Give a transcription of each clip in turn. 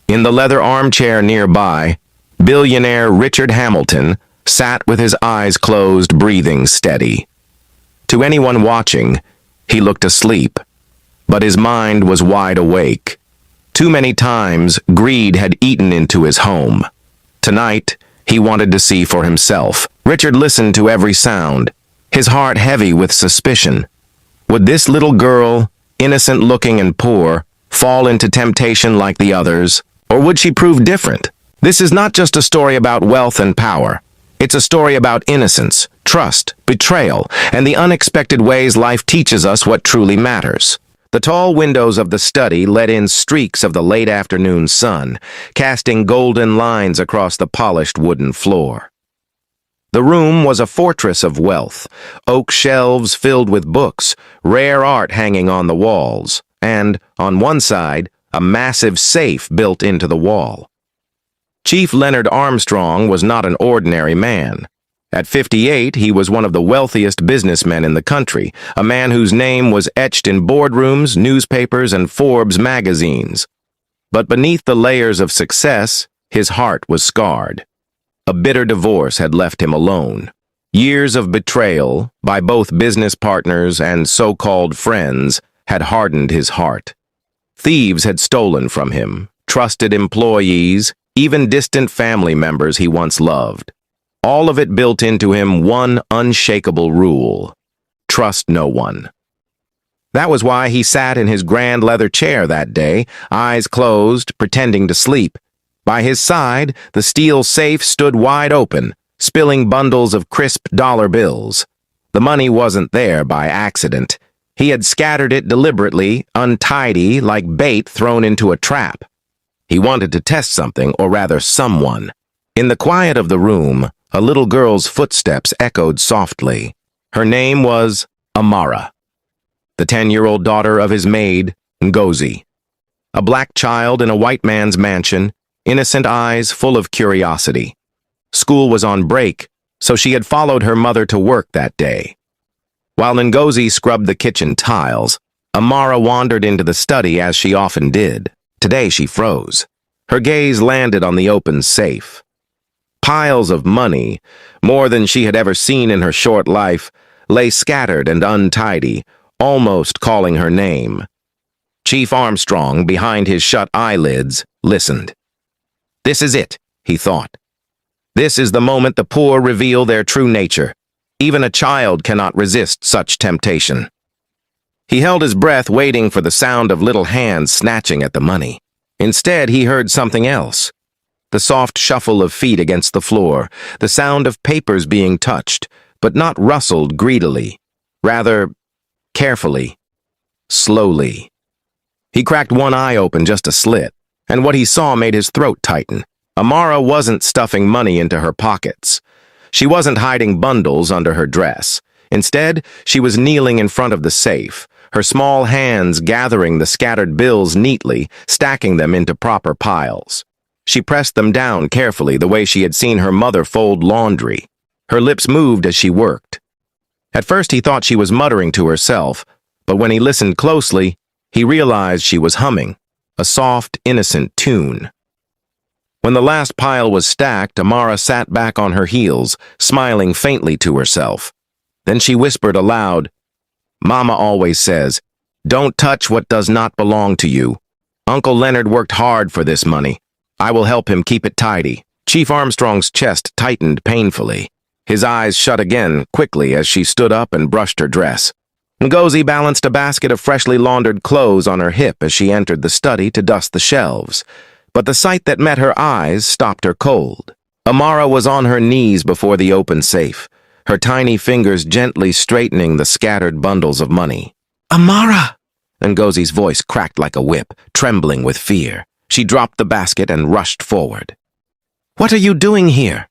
In the leather armchair nearby, billionaire Richard Hamilton sat with his eyes closed, breathing steady. To anyone watching, he looked asleep, but his mind was wide awake. Too many times, greed had eaten into his home. Tonight, he wanted to see for himself. Richard listened to every sound, his heart heavy with suspicion. Would this little girl, innocent-looking and poor, fall into temptation like the others, or would she prove different? This is not just a story about wealth and power. It's a story about innocence, trust, betrayal, and the unexpected ways life teaches us what truly matters. The tall windows of the study let in streaks of the late afternoon sun, casting golden lines across the polished wooden floor. The room was a fortress of wealth, oak shelves filled with books, rare art hanging on the walls, and, on one side, a massive safe built into the wall. Chief Leonard Armstrong was not an ordinary man. At 58, he was one of the wealthiest businessmen in the country, a man whose name was etched in boardrooms, newspapers, and Forbes magazines. But beneath the layers of success, his heart was scarred. A bitter divorce had left him alone. Years of betrayal, by both business partners and so-called friends, had hardened his heart. Thieves had stolen from him, trusted employees, even distant family members he once loved. All of it built into him one unshakable rule: trust no one. That was why he sat in his grand leather chair that day, eyes closed, pretending to sleep. By his side, the steel safe stood wide open, spilling bundles of crisp dollar bills. The money wasn't there by accident. He had scattered it deliberately, untidy, like bait thrown into a trap. He wanted to test something, or rather someone. In the quiet of the room, a little girl's footsteps echoed softly. Her name was Amara, the 10-year-old daughter of his maid, Ngozi. A black child in a white man's mansion, innocent eyes full of curiosity. School was on break, so she had followed her mother to work that day. While Ngozi scrubbed the kitchen tiles, Amara wandered into the study as she often did. Today she froze. Her gaze landed on the open safe. Piles of money, more than she had ever seen in her short life, lay scattered and untidy, almost calling her name. Chief Armstrong, behind his shut eyelids, listened. This is it, he thought. This is the moment the poor reveal their true nature. Even a child cannot resist such temptation. He held his breath, waiting for the sound of little hands snatching at the money. Instead, he heard something else. The soft shuffle of feet against the floor, the sound of papers being touched, but not rustled greedily. Rather, carefully, slowly. He cracked one eye open just a slit, and what he saw made his throat tighten. Amara wasn't stuffing money into her pockets. She wasn't hiding bundles under her dress. Instead, she was kneeling in front of the safe, her small hands gathering the scattered bills neatly, stacking them into proper piles. She pressed them down carefully, the way she had seen her mother fold laundry. Her lips moved as she worked. At first he thought she was muttering to herself, but when he listened closely, he realized she was humming, a soft, innocent tune. When the last pile was stacked, Amara sat back on her heels, smiling faintly to herself. Then she whispered aloud, "Mama always says, don't touch what does not belong to you. Uncle Leonard worked hard for this money. I will help him keep it tidy." Chief Armstrong's chest tightened painfully. His eyes shut again quickly as she stood up and brushed her dress. Ngozi balanced a basket of freshly laundered clothes on her hip as she entered the study to dust the shelves. But the sight that met her eyes stopped her cold. Amara was on her knees before the open safe, her tiny fingers gently straightening the scattered bundles of money. "Amara!" Ngozi's voice cracked like a whip, trembling with fear. She dropped the basket and rushed forward. "What are you doing here?"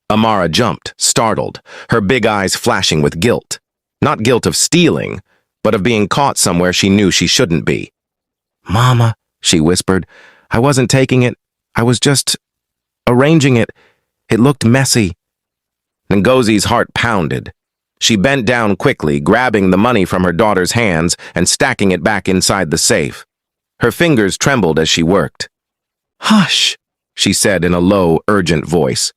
Amara jumped, startled, her big eyes flashing with guilt. Not guilt of stealing, but of being caught somewhere she knew she shouldn't be. "Mama," she whispered, "I wasn't taking it. I was just arranging it. It looked messy." Ngozi's heart pounded. She bent down quickly, grabbing the money from her daughter's hands and stacking it back inside the safe. Her fingers trembled as she worked. "Hush," she said in a low, urgent voice.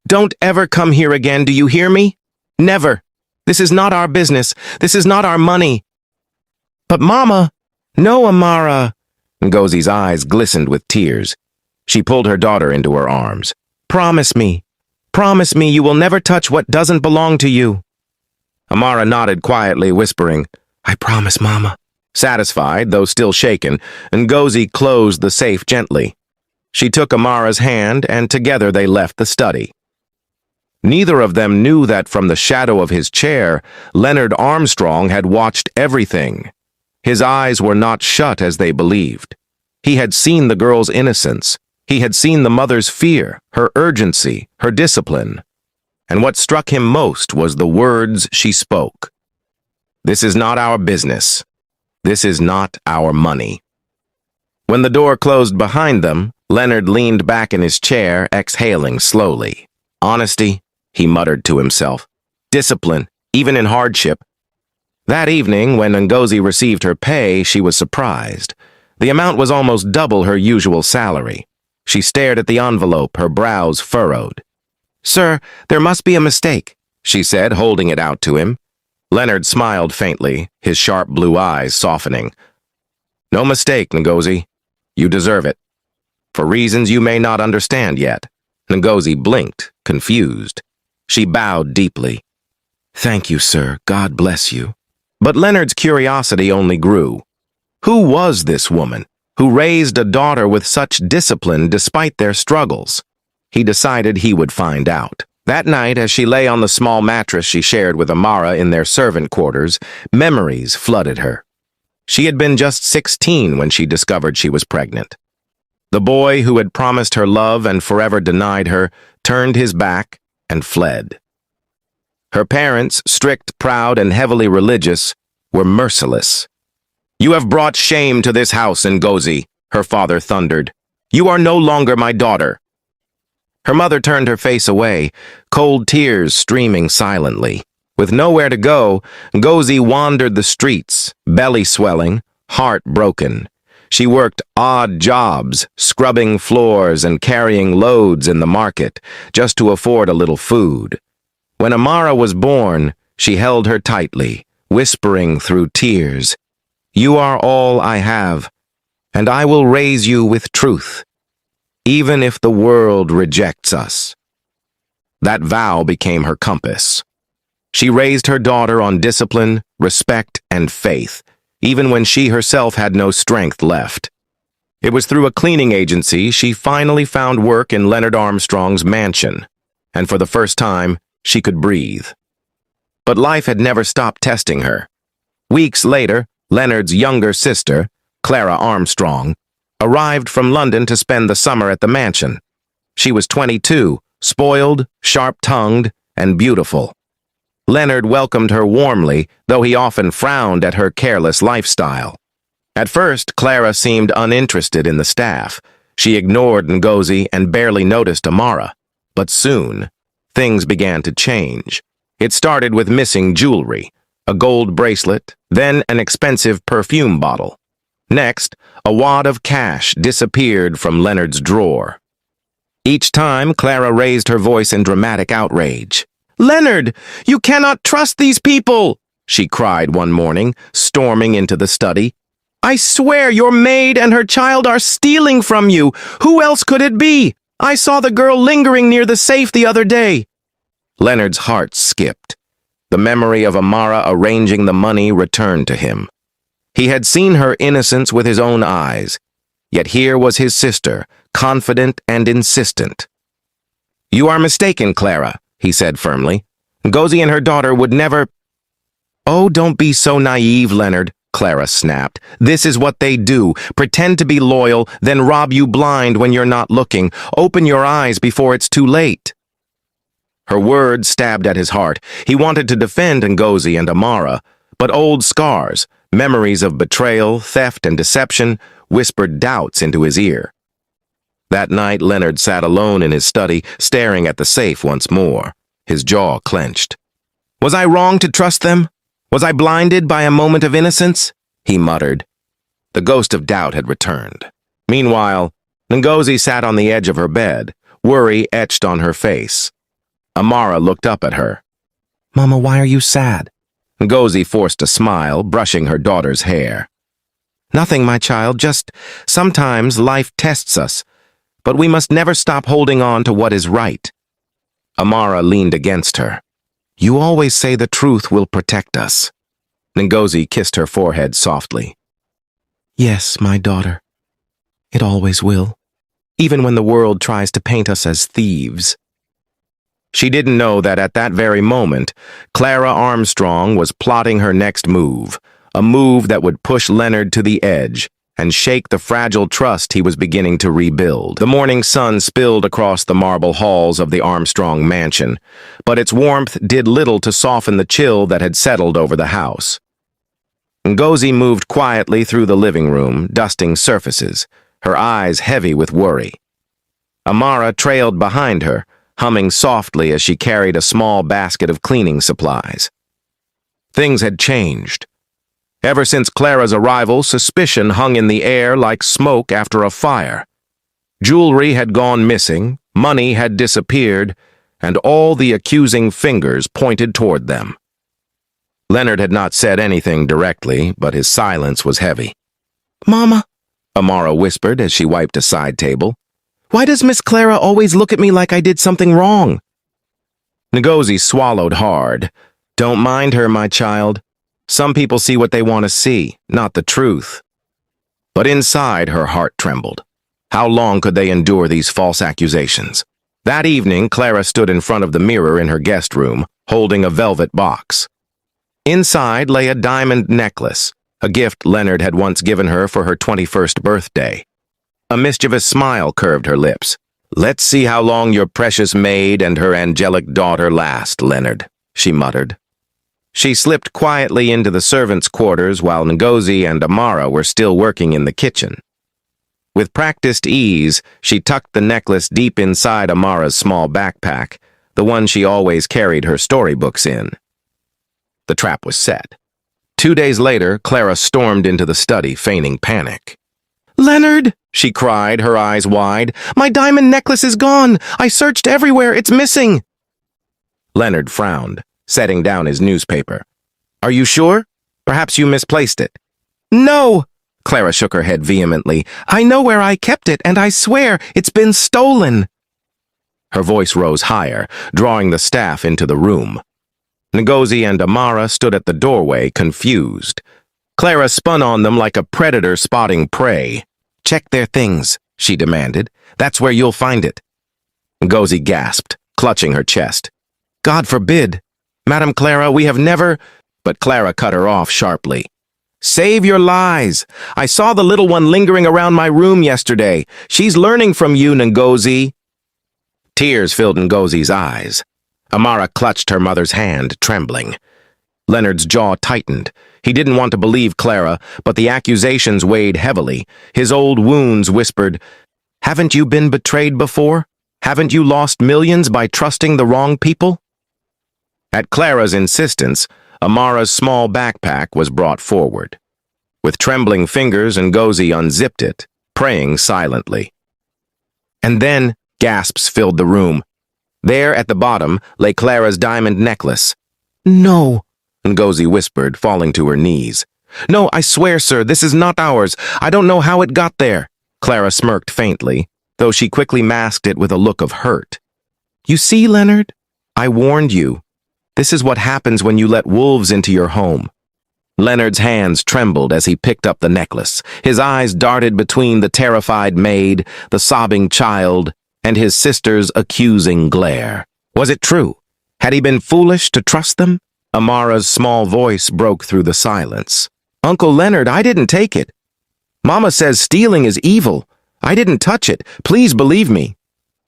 "Don't ever come here again, do you hear me? Never. This is not our business. This is not our money." "But Mama—" "No, Amara." Ngozi's eyes glistened with tears. She pulled her daughter into her arms. "Promise me. Promise me you will never touch what doesn't belong to you." Amara nodded quietly, whispering, "I promise, Mama." Satisfied, though still shaken, Ngozi closed the safe gently. She took Amara's hand, and together they left the study. Neither of them knew that from the shadow of his chair, Leonard Armstrong had watched everything. His eyes were not shut as they believed. He had seen the girl's innocence. He had seen the mother's fear, her urgency, her discipline. And what struck him most was the words she spoke. "This is not our business. This is not our money." When the door closed behind them, Leonard leaned back in his chair, exhaling slowly. Honesty, he muttered to himself. Discipline, even in hardship. That evening, when Ngozi received her pay, she was surprised. The amount was almost double her usual salary. She stared at the envelope, her brows furrowed. "Sir, there must be a mistake," she said, holding it out to him. Leonard smiled faintly, his sharp blue eyes softening. "No mistake, Ngozi. You deserve it. For reasons you may not understand yet." Ngozi blinked, confused. She bowed deeply. "Thank you, sir. God bless you." But Leonard's curiosity only grew. Who was this woman, who raised a daughter with such discipline despite their struggles? He decided he would find out. That night, as she lay on the small mattress she shared with Amara in their servant quarters, memories flooded her. She had been just 16 when she discovered she was pregnant. The boy who had promised her love and forever denied her turned his back and fled. Her parents, strict, proud, and heavily religious, were merciless. "You have brought shame to this house, Ngozi," her father thundered. "You are no longer my daughter." Her mother turned her face away, cold tears streaming silently. With nowhere to go, Ngozi wandered the streets, belly swelling, heart broken. She worked odd jobs, scrubbing floors and carrying loads in the market, just to afford a little food. When Amara was born, she held her tightly, whispering through tears, "You are all I have, and I will raise you with truth, even if the world rejects us." That vow became her compass. She raised her daughter on discipline, respect, and faith, even when she herself had no strength left. It was through a cleaning agency she finally found work in Leonard Armstrong's mansion, and for the first time, she could breathe. But life had never stopped testing her. Weeks later, Leonard's younger sister, Clara Armstrong, arrived from London to spend the summer at the mansion. She was 22, spoiled, sharp-tongued, and beautiful. Leonard welcomed her warmly, though he often frowned at her careless lifestyle. At first, Clara seemed uninterested in the staff. She ignored Ngozi and barely noticed Amara. But soon, things began to change. It started with missing jewelry, a gold bracelet, then an expensive perfume bottle. Next, a wad of cash disappeared from Leonard's drawer. Each time, Clara raised her voice in dramatic outrage. "Leonard, you cannot trust these people!" she cried one morning, storming into the study. "I swear your maid and her child are stealing from you. Who else could it be? I saw the girl lingering near the safe the other day." Leonard's heart skipped. The memory of Amara arranging the money returned to him. He had seen her innocence with his own eyes, yet here was his sister, confident and insistent. "You are mistaken, Clara," he said firmly. "Ngozi and her daughter would never—" "Oh, don't be so naive, Leonard," Clara snapped. "This is what they do. Pretend to be loyal, then rob you blind when you're not looking. Open your eyes before it's too late." Her words stabbed at his heart. He wanted to defend Ngozi and Amara, but old scars, memories of betrayal, theft, and deception, whispered doubts into his ear. That night, Leonard sat alone in his study, staring at the safe once more, his jaw clenched. "Was I wrong to trust them? Was I blinded by a moment of innocence?" he muttered. The ghost of doubt had returned. Meanwhile, Ngozi sat on the edge of her bed, worry etched on her face. Amara looked up at her. "Mama, why are you sad?" Ngozi forced a smile, brushing her daughter's hair. "Nothing, my child, just sometimes life tests us, but we must never stop holding on to what is right." Amara leaned against her. "You always say the truth will protect us." Ngozi kissed her forehead softly. "Yes, my daughter. It always will, even when the world tries to paint us as thieves." She didn't know that at that very moment, Clara Armstrong was plotting her next move, a move that would push Leonard to the edge and shake the fragile trust he was beginning to rebuild. The morning sun spilled across the marble halls of the Armstrong mansion, but its warmth did little to soften the chill that had settled over the house. Ngozi moved quietly through the living room, dusting surfaces, her eyes heavy with worry. Amara trailed behind her, humming softly as she carried a small basket of cleaning supplies. Things had changed. Ever since Clara's arrival, suspicion hung in the air like smoke after a fire. Jewelry had gone missing, money had disappeared, and all the accusing fingers pointed toward them. Leonard had not said anything directly, but his silence was heavy. "Mama," Amara whispered as she wiped a side table, "why does Miss Clara always look at me like I did something wrong?" Ngozi swallowed hard. "Don't mind her, my child. Some people see what they want to see, not the truth." But inside, her heart trembled. How long could they endure these false accusations? That evening, Clara stood in front of the mirror in her guest room, holding a velvet box. Inside lay a diamond necklace, a gift Leonard had once given her for her 21st birthday. A mischievous smile curved her lips. "Let's see how long your precious maid and her angelic daughter last, Leonard," she muttered. She slipped quietly into the servants' quarters while Ngozi and Amara were still working in the kitchen. With practiced ease, she tucked the necklace deep inside Amara's small backpack, the one she always carried her storybooks in. The trap was set. 2 days later, Clara stormed into the study, feigning panic. "Leonard!" she cried, her eyes wide. "My diamond necklace is gone! I searched everywhere, it's missing!" Leonard frowned, setting down his newspaper. "Are you sure? Perhaps you misplaced it." "No!" Clara shook her head vehemently. "I know where I kept it, and I swear it's been stolen." Her voice rose higher, drawing the staff into the room. Ngozi and Amara stood at the doorway, confused. Clara spun on them like a predator spotting prey. "Check their things," she demanded. "That's where you'll find it." Ngozi gasped, clutching her chest. "God forbid! Madam Clara, we have never—" But Clara cut her off sharply. "Save your lies! I saw the little one lingering around my room yesterday. She's learning from you, Ngozi." Tears filled Ngozi's eyes. Amara clutched her mother's hand, trembling. Leonard's jaw tightened. He didn't want to believe Clara, but the accusations weighed heavily. His old wounds whispered, "Haven't you been betrayed before? Haven't you lost millions by trusting the wrong people?" At Clara's insistence, Amara's small backpack was brought forward. With trembling fingers, Ngozi unzipped it, praying silently. And then gasps filled the room. There at the bottom lay Clara's diamond necklace. "No," Ngozi whispered, falling to her knees. "No, I swear, sir, this is not ours. I don't know how it got there." Clara smirked faintly, though she quickly masked it with a look of hurt. "You see, Leonard? I warned you. This is what happens when you let wolves into your home." Leonard's hands trembled as he picked up the necklace. His eyes darted between the terrified maid, the sobbing child, and his sister's accusing glare. Was it true? Had he been foolish to trust them? Amara's small voice broke through the silence. "Uncle Leonard, I didn't take it. Mama says stealing is evil. I didn't touch it. Please believe me."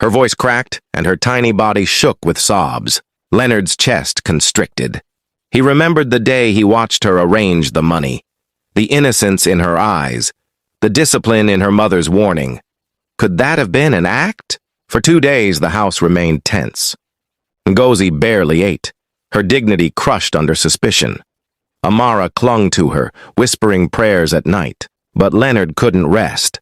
Her voice cracked, and her tiny body shook with sobs. Leonard's chest constricted. He remembered the day he watched her arrange the money, the innocence in her eyes, the discipline in her mother's warning. Could that have been an act? For 2 days, the house remained tense. Ngozi barely ate, her dignity crushed under suspicion. Amara clung to her, whispering prayers at night, but Leonard couldn't rest.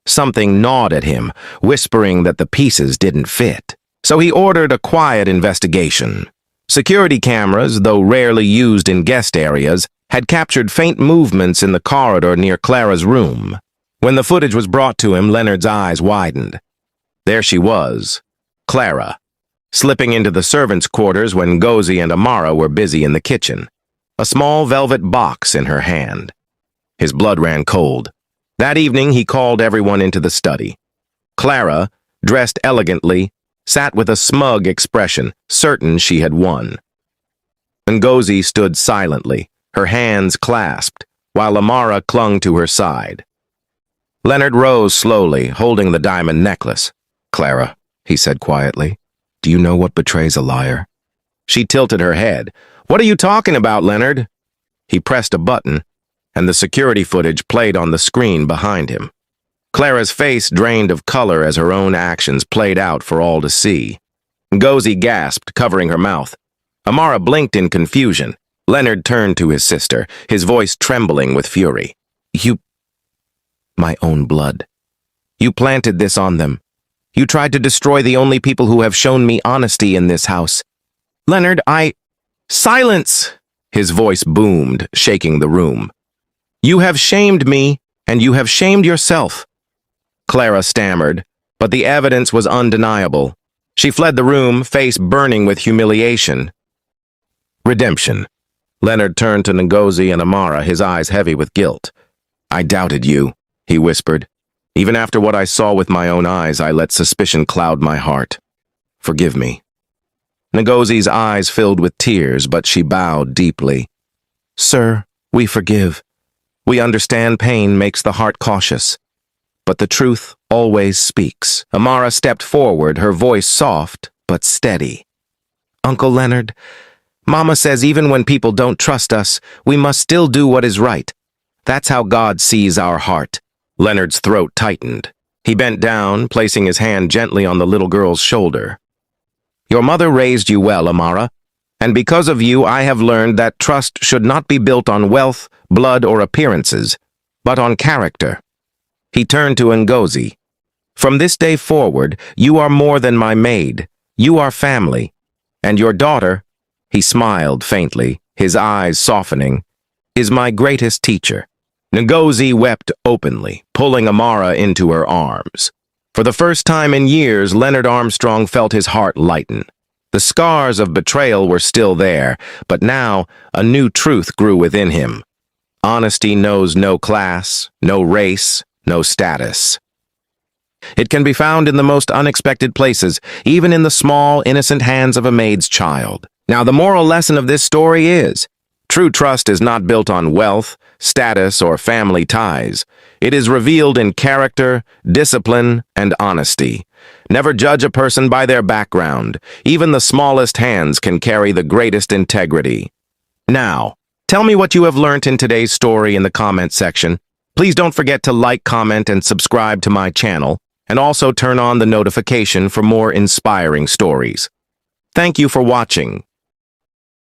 Something gnawed at him, whispering that the pieces didn't fit. So he ordered a quiet investigation. Security cameras, though rarely used in guest areas, had captured faint movements in the corridor near Clara's room. When the footage was brought to him, Leonard's eyes widened. There she was, Clara, slipping into the servants' quarters when Ngozi and Amara were busy in the kitchen, a small velvet box in her hand. His blood ran cold. That evening, he called everyone into the study. Clara, dressed elegantly, sat with a smug expression, certain she had won. Ngozi stood silently, her hands clasped, while Amara clung to her side. Leonard rose slowly, holding the diamond necklace. "Clara," he said quietly, "do you know what betrays a liar?" She tilted her head. "What are you talking about, Leonard?" He pressed a button, and the security footage played on the screen behind him. Clara's face drained of color as her own actions played out for all to see. Ngozi gasped, covering her mouth. Amara blinked in confusion. Leonard turned to his sister, his voice trembling with fury. "You... my own blood. You planted this on them. You tried to destroy the only people who have shown me honesty in this house. Leonard, Silence!" His voice boomed, shaking the room. "You have shamed me, and you have shamed yourself." Clara stammered, but the evidence was undeniable. She fled the room, face burning with humiliation. Redemption. Leonard turned to Ngozi and Amara, his eyes heavy with guilt. "I doubted you," he whispered. "Even after what I saw with my own eyes, I let suspicion cloud my heart. Forgive me." Ngozi's eyes filled with tears, but she bowed deeply. "Sir, we forgive. We understand pain makes the heart cautious. But the truth always speaks." Amara stepped forward, her voice soft but steady. "Uncle Leonard, Mama says even when people don't trust us, we must still do what is right. That's how God sees our heart." Leonard's throat tightened. He bent down, placing his hand gently on the little girl's shoulder. "Your mother raised you well, Amara, and because of you I have learned that trust should not be built on wealth, blood, or appearances, but on character." He turned to Ngozi. "From this day forward, you are more than my maid. You are family. And your daughter," he smiled faintly, his eyes softening, "is my greatest teacher." Ngozi wept openly, pulling Amara into her arms. For the first time in years, Leonard Armstrong felt his heart lighten. The scars of betrayal were still there, but now a new truth grew within him. Honesty knows no class, no race, no status. It can be found in the most unexpected places, even in the small, innocent hands of a maid's child. Now, the moral lesson of this story is, true trust is not built on wealth, status, or family ties. It is revealed in character, discipline, and honesty. Never judge a person by their background. Even the smallest hands can carry the greatest integrity. Now, tell me what you have learnt in today's story in the comment section. Please don't forget to like, comment, and subscribe to my channel, and also turn on the notification for more inspiring stories. Thank you for watching.